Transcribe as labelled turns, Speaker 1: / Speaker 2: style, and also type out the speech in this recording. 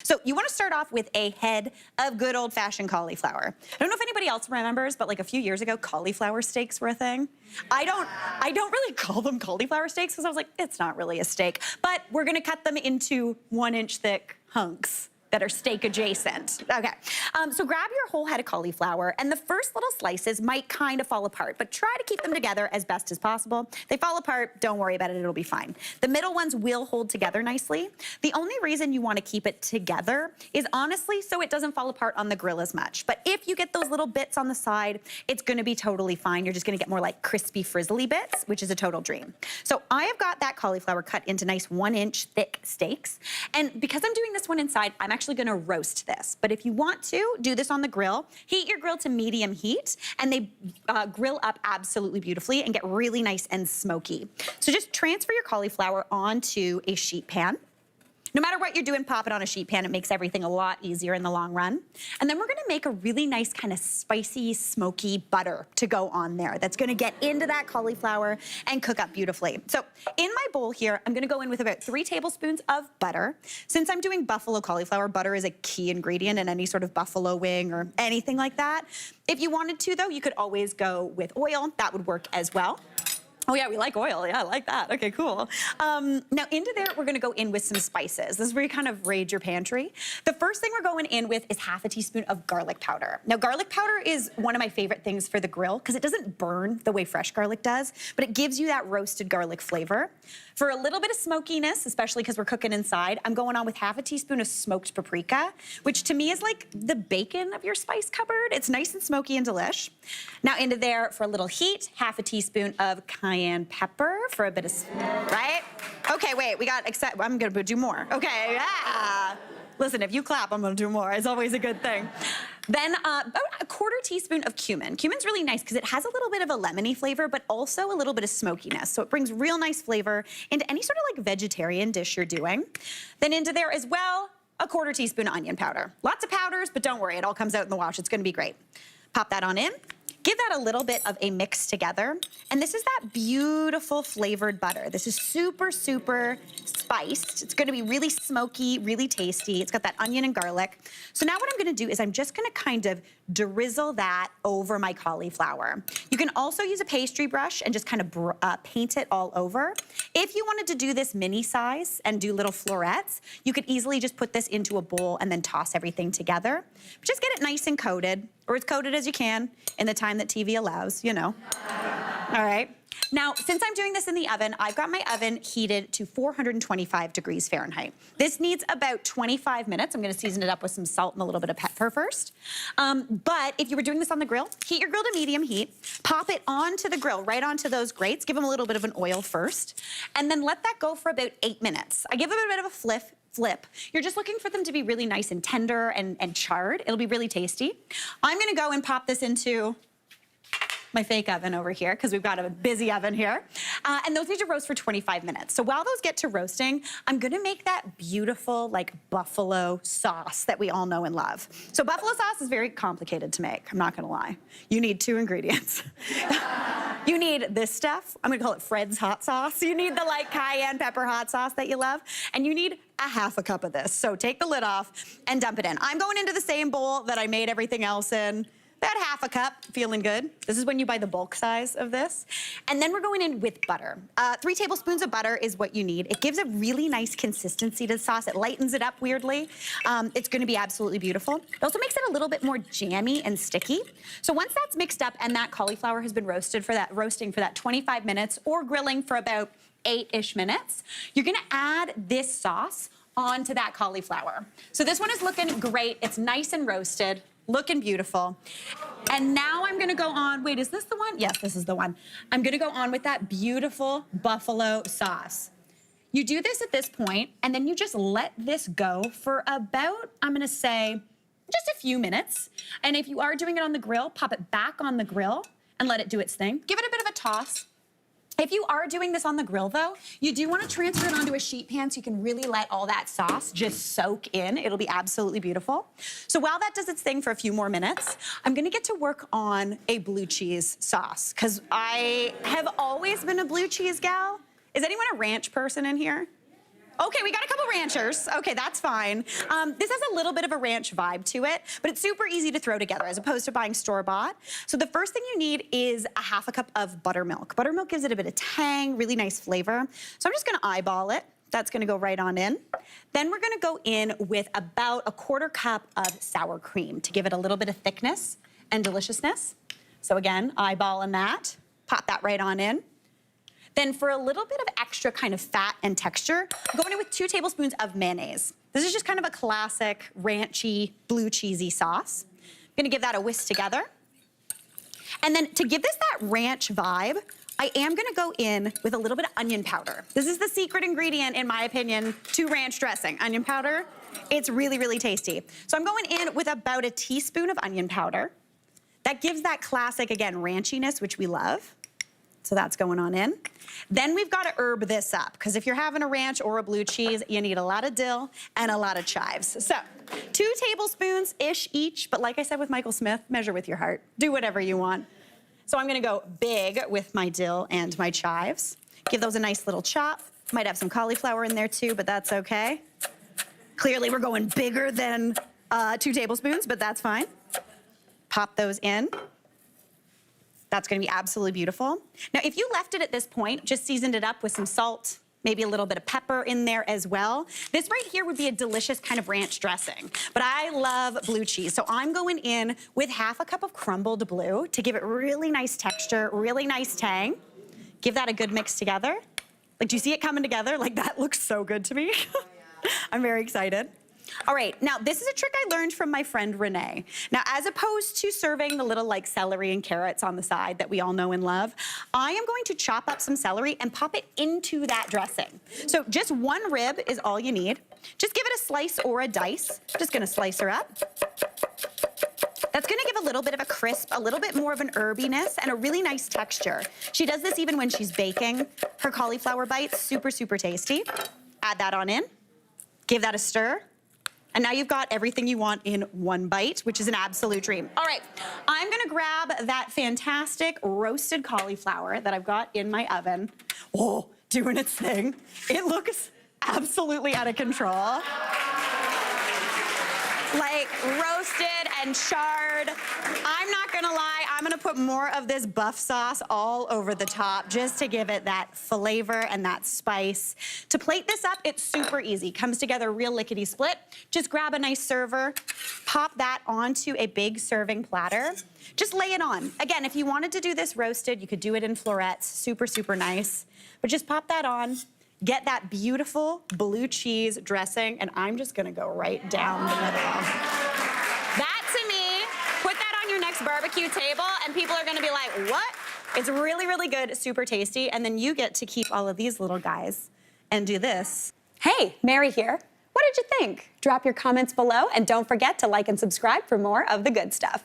Speaker 1: So you wanna start off with a head of good old-fashioned cauliflower. I don't know if anybody else remembers, but like a few years ago, cauliflower steaks were a thing. I don't really call them cauliflower steaks because I was like, it's not really a steak. But we're gonna cut them into 1-inch thick hunks that are steak adjacent. Okay, so grab your whole head of cauliflower, and the first little slices might kind of fall apart, but try to keep them together as best as possible. If they fall apart, don't worry about it, it'll be fine. The middle ones will hold together nicely. The only reason you wanna keep it together is honestly so it doesn't fall apart on the grill as much. But if you get those little bits on the side, it's gonna be totally fine. You're just gonna get more like crispy, frizzly bits, which is a total dream. So I have got that cauliflower cut into nice 1-inch thick steaks. And because I'm doing this one inside, I'm actually gonna roast this. But if you want to, do this on the grill. Heat your grill to medium heat, and they grill up absolutely beautifully and get really nice and smoky. So just transfer your cauliflower onto a sheet pan. No matter what you're doing, pop it on a sheet pan. It makes everything a lot easier in the long run. And then we're gonna make a really nice kind of spicy, smoky butter to go on there. That's gonna get into that cauliflower and cook up beautifully. So in my bowl here, I'm gonna go in with about 3 tablespoons of butter. Since I'm doing buffalo cauliflower, butter is a key ingredient in any sort of buffalo wing or anything like that. If you wanted to though, you could always go with oil. That would work as well. Oh yeah, we like oil. Yeah, I like that. Okay, cool. Now into there, we're gonna go in with some spices. This is where you kind of raid your pantry. The first thing we're going in with is half a teaspoon of garlic powder. Now garlic powder is one of my favorite things for the grill because it doesn't burn the way fresh garlic does, but it gives you that roasted garlic flavor. For a little bit of smokiness, especially because we're cooking inside, I'm going on with half a teaspoon of smoked paprika, which to me is like the bacon of your spice cupboard. It's nice and smoky and delish. Now into there for a little heat, half a teaspoon of cayenne pepper for a bit of, right? Okay, wait, we got, I'm gonna do more. Okay, yeah. Listen, if you clap, I'm gonna do more. It's always a good thing. Then about a 1/4 teaspoon of cumin. Cumin's really nice because it has a little bit of a lemony flavor, but also a little bit of smokiness. So it brings real nice flavor into any sort of like vegetarian dish you're doing. Then into there as well, a 1/4 teaspoon of onion powder. Lots of powders, but don't worry, it all comes out in the wash. It's gonna be great. Pop that on in. Give that a little bit of a mix together. And this is that beautiful flavored butter. This is super, super spiced. It's gonna be really smoky, really tasty. It's got that onion and garlic. So now what I'm gonna do is I'm just gonna kind of drizzle that over my cauliflower. You can also use a pastry brush and just kind of paint it all over. If you wanted to do this mini size and do little florets, you could easily just put this into a bowl and then toss everything together. But just get it nice and coated, or as coated as you can in the time that TV allows, you know. All right. Now, since I'm doing this in the oven, I've got my oven heated to 425 degrees Fahrenheit. This needs about 25 minutes. I'm gonna season it up with some salt and a little bit of pepper first. But if you were doing this on the grill, heat your grill to medium heat, pop it onto the grill, right onto those grates, give them a little bit of an oil first, and then let that go for about 8 minutes. I give them a bit of a flip. You're just looking for them to be really nice and tender and charred. It'll be really tasty. I'm gonna go and pop this into my fake oven over here, because we've got a busy oven here. And those need to roast for 25 minutes. So while those get to roasting, I'm gonna make that beautiful like buffalo sauce that we all know and love. So buffalo sauce is very complicated to make, I'm not gonna lie. You need 2 ingredients. You need this stuff, I'm gonna call it Fred's hot sauce. You need the like cayenne pepper hot sauce that you love, and you need a half a cup of this. So take the lid off and dump it in. I'm going into the same bowl that I made everything else in. About half a cup, feeling good. This is when you buy the bulk size of this. And then we're going in with butter. 3 tablespoons of butter is what you need. It gives a really nice consistency to the sauce. It lightens it up weirdly. It's gonna be absolutely beautiful. It also makes it a little bit more jammy and sticky. So once that's mixed up and that cauliflower has been roasting for that 25 minutes or grilling for about 8-ish minutes, you're gonna add this sauce onto that cauliflower. So this one is looking great. It's nice and roasted. Looking beautiful. And now I'm gonna go on, wait, is this the one? Yes, this is the one. I'm gonna go on with that beautiful buffalo sauce. You do this at this point, and then you just let this go for about, I'm gonna say, just a few minutes. And if you are doing it on the grill, pop it back on the grill and let it do its thing. Give it a bit of a toss. If you are doing this on the grill though, you do want to transfer it onto a sheet pan so you can really let all that sauce just soak in. It'll be absolutely beautiful. So while that does its thing for a few more minutes, I'm gonna get to work on a blue cheese sauce because I have always been a blue cheese gal. Is anyone a ranch person in here? Okay, we got a couple ranchers. Okay, that's fine. This has a little bit of a ranch vibe to it, but it's super easy to throw together as opposed to buying store-bought. So the first thing you need is a half a cup of buttermilk. Buttermilk gives it a bit of tang, really nice flavor. So I'm just gonna eyeball it. That's gonna go right on in. Then we're gonna go in with about a quarter cup of sour cream to give it a little bit of thickness and deliciousness. So again, eyeballing that, pop that right on in. Then for a little bit of extra kind of fat and texture, I'm going in with 2 tablespoons of mayonnaise. This is just kind of a classic ranchy, blue cheesy sauce. I'm gonna give that a whisk together. And then to give this that ranch vibe, I am gonna go in with a little bit of onion powder. This is the secret ingredient, in my opinion, to ranch dressing, onion powder. It's really, really tasty. So I'm going in with about a teaspoon of onion powder. That gives that classic, again, ranchiness, which we love. So that's going on in. Then we've got to herb this up, because if you're having a ranch or a blue cheese, you need a lot of dill and a lot of chives. So 2 tablespoons-ish each, but like I said with Michael Smith, measure with your heart. Do whatever you want. So I'm gonna go big with my dill and my chives. Give those a nice little chop. Might have some cauliflower in there too, but that's okay. Clearly we're going bigger than 2 tablespoons, but that's fine. Pop those in. That's gonna be absolutely beautiful. Now, if you left it at this point, just seasoned it up with some salt, maybe a little bit of pepper in there as well, this right here would be a delicious kind of ranch dressing. But I love blue cheese, so I'm going in with half a cup of crumbled blue to give it really nice texture, really nice tang. Give that a good mix together. Like, do you see it coming together? Like, that looks so good to me. I'm very excited. All right, now this is a trick I learned from my friend Renee. Now, as opposed to serving the little like celery and carrots on the side that we all know and love, I am going to chop up some celery and pop it into that dressing. So just 1 rib is all you need. Just give it a slice or a dice. Just gonna slice her up. That's gonna give a little bit of a crisp, a little bit more of an herbiness, and a really nice texture. She does this even when she's baking her cauliflower bites, super, super tasty. Add that on in, give that a stir. And now you've got everything you want in 1 bite, which is an absolute dream. All right, I'm gonna grab that fantastic roasted cauliflower that I've got in my oven. Oh, doing its thing. It looks absolutely out of control. Like roasted and charred. I'm not gonna lie, I'm gonna put more of this buff sauce all over the top just to give it that flavor and that spice. To plate this up, it's super easy. Comes together real lickety split. Just grab a nice server, pop that onto a big serving platter. Just lay it on. Again, if you wanted to do this roasted, you could do it in florets, super, super nice. But just pop that on. Get that beautiful blue cheese dressing, and I'm just gonna go right down the middle. That to me, put that on your next barbecue table, and people are gonna be like, what? It's really, really good, super tasty, and then you get to keep all of these little guys and do this.
Speaker 2: Hey, Mary here. What did you think? Drop your comments below, and don't forget to like and subscribe for more of the good stuff.